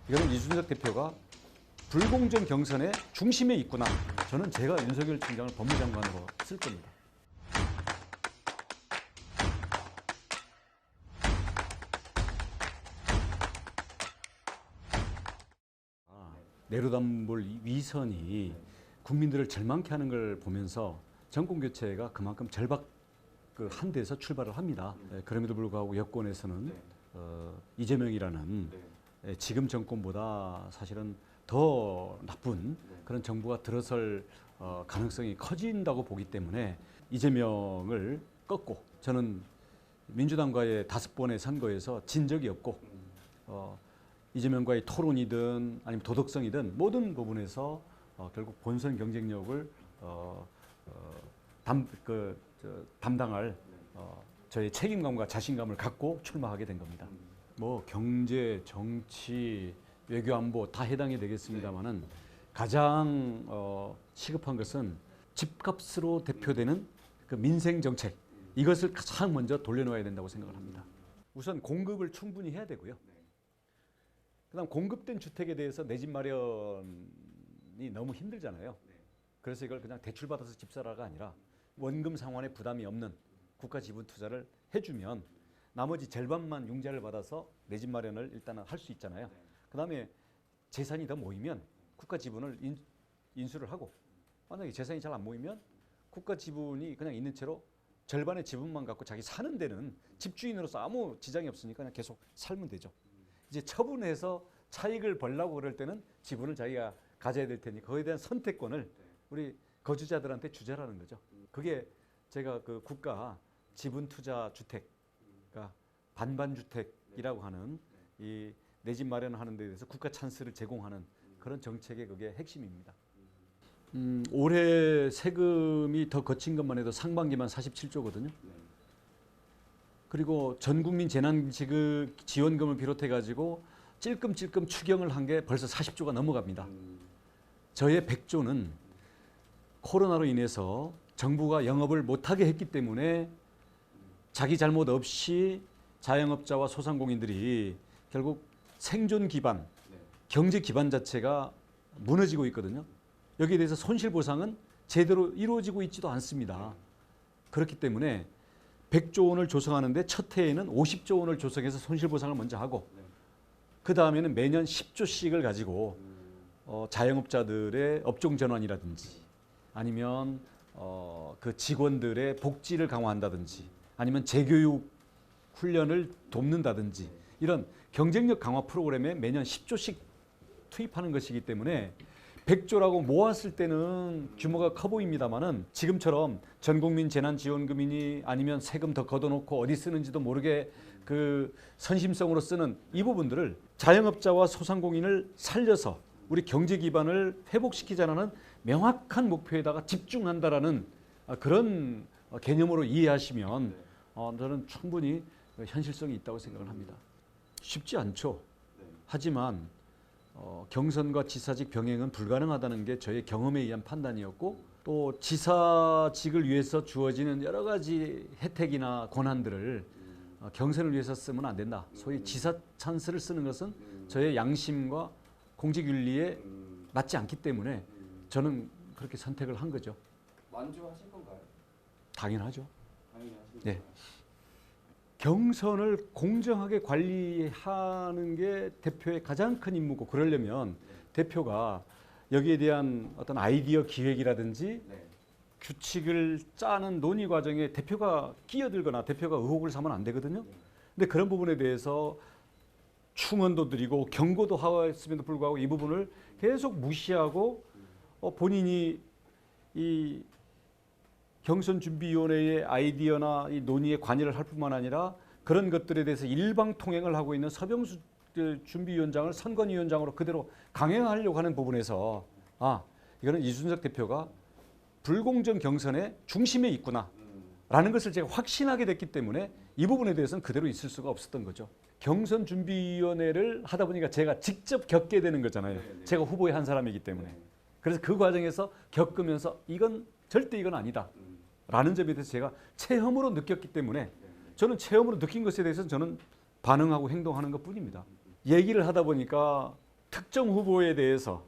이거는 이준석 대표가 불공정 경선의 중심에 있구나. 저는 제가 윤석열 총장을 법무장관으로 쓸 겁니다. 내로남불 위선이 국민들을 절망케 하는 걸 보면서 정권 교체가 그만큼 절박한 데서 출발을 합니다. 그럼에도 불구하고 여권에서는 이재명이라는 지금 정권보다 사실은 더 나쁜 그런 정부가 들어설 가능성이 커진다고 보기 때문에 이재명을 꺾고, 저는 민주당과의 5번의 선거에서 진 적이 없고 이재명과의 토론이든 아니면 도덕성이든 모든 부분에서 결국 본선 경쟁력을 담당할 저의 책임감과 자신감을 갖고 출마하게 된 겁니다. 뭐 경제, 정치, 외교, 안보 다 해당이 되겠습니다만은 가장 시급한 것은 집값으로 대표되는 그 민생 정책, 이것을 가장 먼저 돌려놓아야 된다고 생각을 합니다. 우선 공급을 충분히 해야 되고요. 그다음 공급된 주택에 대해서 내 집 마련이 너무 힘들잖아요. 그래서 이걸 그냥 대출 받아서 집 사라가 아니라 원금 상환에 부담이 없는 국가 지분 투자를 해주면 나머지 절반만 융자를 받아서 내 집 마련을 일단은 할 수 있잖아요. 그다음에 재산이 더 모이면 국가 지분을 인수를 하고, 만약에 재산이 잘 안 모이면 국가 지분이 그냥 있는 채로 절반의 지분만 갖고 자기 사는 데는 집주인으로서 아무 지장이 없으니까 그냥 계속 살면 되죠. 이제 처분해서 차익을 벌려고 그럴 때는 지분을 자기가 가져야 될 테니 그거에 대한 선택권을 우리 거주자들한테 주자라는 거죠. 그게 제가 그 국가 지분 투자 주택, 그러니까 반반 주택이라고 하는 이 내 집 마련하는 데 대해서 국가 찬스를 제공하는 그런 정책의 그게 핵심입니다. 올해 세금이 더 거친 것만 해도 상반기만 47조거든요. 그리고 전국민 재난지원금을 비롯해 가지고 찔끔찔끔 추경을 한 게 벌써 40조가 넘어갑니다. 저의 100조는 코로나로 인해서 정부가 영업을 못하게 했기 때문에 자기 잘못 없이 자영업자와 소상공인들이 결국 생존 기반, 경제 기반 자체가 무너지고 있거든요. 여기에 대해서 손실보상은 제대로 이루어지고 있지도 않습니다. 그렇기 때문에 100조 원을 조성하는데 첫 해에는 50조 원을 조성해서 손실보상을 먼저 하고, 그 다음에는 매년 10조씩을 가지고 자영업자들의 업종 전환이라든지 아니면 그 직원들의 복지를 강화한다든지 아니면 재교육 훈련을 돕는다든지 이런 경쟁력 강화 프로그램에 매년 10조씩 투입하는 것이기 때문에 100조라고 모았을 때는 규모가 커 보입니다만은 지금처럼 전국민 재난지원금이니 아니면 세금 더 걷어놓고 어디 쓰는지도 모르게 그 선심성으로 쓰는 이 부분들을 자영업자와 소상공인을 살려서 우리 경제 기반을 회복시키자는 명확한 목표에다가 집중한다라는 그런 개념으로 이해하시면 저는 충분히 현실성이 있다고 생각을 합니다. 쉽지 않죠. 하지만 경선과 지사직 병행은 불가능하다는 게 저의 경험에 의한 판단이었고, 또 지사직을 위해서 주어지는 여러 가지 혜택이나 권한들을 경선을 위해서 쓰면 안 된다. 소위 지사 찬스를 쓰는 것은 저의 양심과 공직윤리에 맞지 않기 때문에 저는 그렇게 선택을 한 거죠. 만족하실 건가요? 당연하죠. 당연히 하실 네. 건가요? 경선을 공정하게 관리하는 게 대표의 가장 큰 임무고, 그러려면 대표가 여기에 대한 어떤 아이디어 기획이라든지 규칙을 짜는 논의 과정에 대표가 끼어들거나 대표가 의혹을 사면 안 되거든요. 근데 그런 부분에 대해서 충언도 드리고 경고도 하였음에도 불구하고 이 부분을 계속 무시하고 본인이 이 경선준비위원회의 아이디어나 이 논의에 관여를 할 뿐만 아니라 그런 것들에 대해서 일방통행을 하고 있는 서병수 준비위원장을 선관위원장으로 그대로 강행하려고 하는 부분에서 이거는 이준석 대표가 불공정 경선의 중심에 있구나 라는 것을 제가 확신하게 됐기 때문에 이 부분에 대해서는 그대로 있을 수가 없었던 거죠. 경선준비위원회를 하다 보니까 제가 직접 겪게 되는 거잖아요. 제가 후보의 한 사람이기 때문에. 그래서 그 과정에서 겪으면서 이건 절대 이건 아니다 라는 점에 대해서 제가 체험으로 느꼈기 때문에 저는 체험으로 느낀 것에 대해서 저는 반응하고 행동하는 것 뿐입니다. 얘기를 하다 보니까 특정 후보에 대해서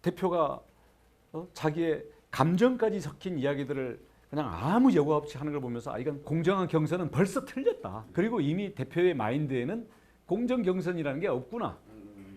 대표가 자기의 감정까지 섞인 이야기들을 그냥 아무 여과 없이 하는 걸 보면서 이건 공정한 경선은 벌써 틀렸다. 그리고 이미 대표의 마인드에는 공정 경선이라는 게 없구나.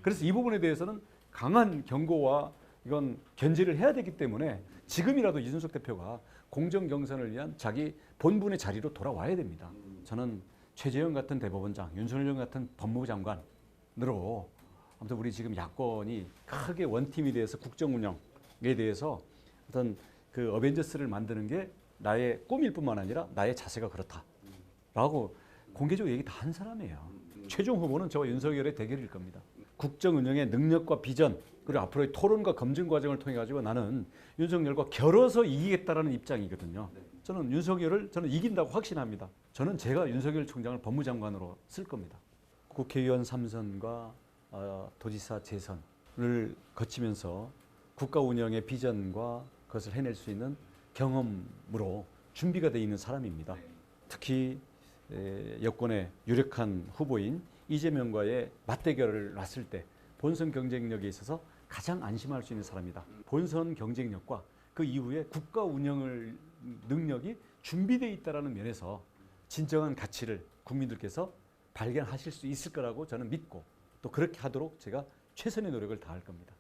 그래서 이 부분에 대해서는 강한 경고와 이건 견제를 해야 되기 때문에 지금이라도 이준석 대표가 공정 경선을 위한 자기 본분의 자리로 돌아와야 됩니다. 저는 최재형 같은 대법원장, 윤석열 같은 법무부 장관으로 아무튼 우리 지금 야권이 크게 원팀이 돼서 국정 운영에 대해서 어떤 그 어벤져스를 만드는 게 나의 꿈일 뿐만 아니라 나의 자세가 그렇다라고 공개적으로 얘기 다 한 사람이에요. 최종 후보는 저와 윤석열의 대결일 겁니다. 국정 운영의 능력과 비전 그리고 앞으로의 토론과 검증 과정을 통해 가지고 나는 윤석열과 겨뤄서 이기겠다라는 입장이거든요. 저는 윤석열을 이긴다고 확신합니다. 저는 제가 윤석열 총장을 법무장관으로 쓸 겁니다. 국회의원 3선과 도지사 재선을 거치면서 국가 운영의 비전과 그것을 해낼 수 있는 경험으로 준비가 되어 있는 사람입니다. 특히 여권의 유력한 후보인 이재명과의 맞대결을 놨을 때 본선 경쟁력에 있어서 가장 안심할 수 있는 사람이다. 본선 경쟁력과 그 이후에 국가 운영을 능력이 준비되어 있다는 면에서 진정한 가치를 국민들께서 발견하실 수 있을 거라고 저는 믿고 또 그렇게 하도록 제가 최선의 노력을 다할 겁니다.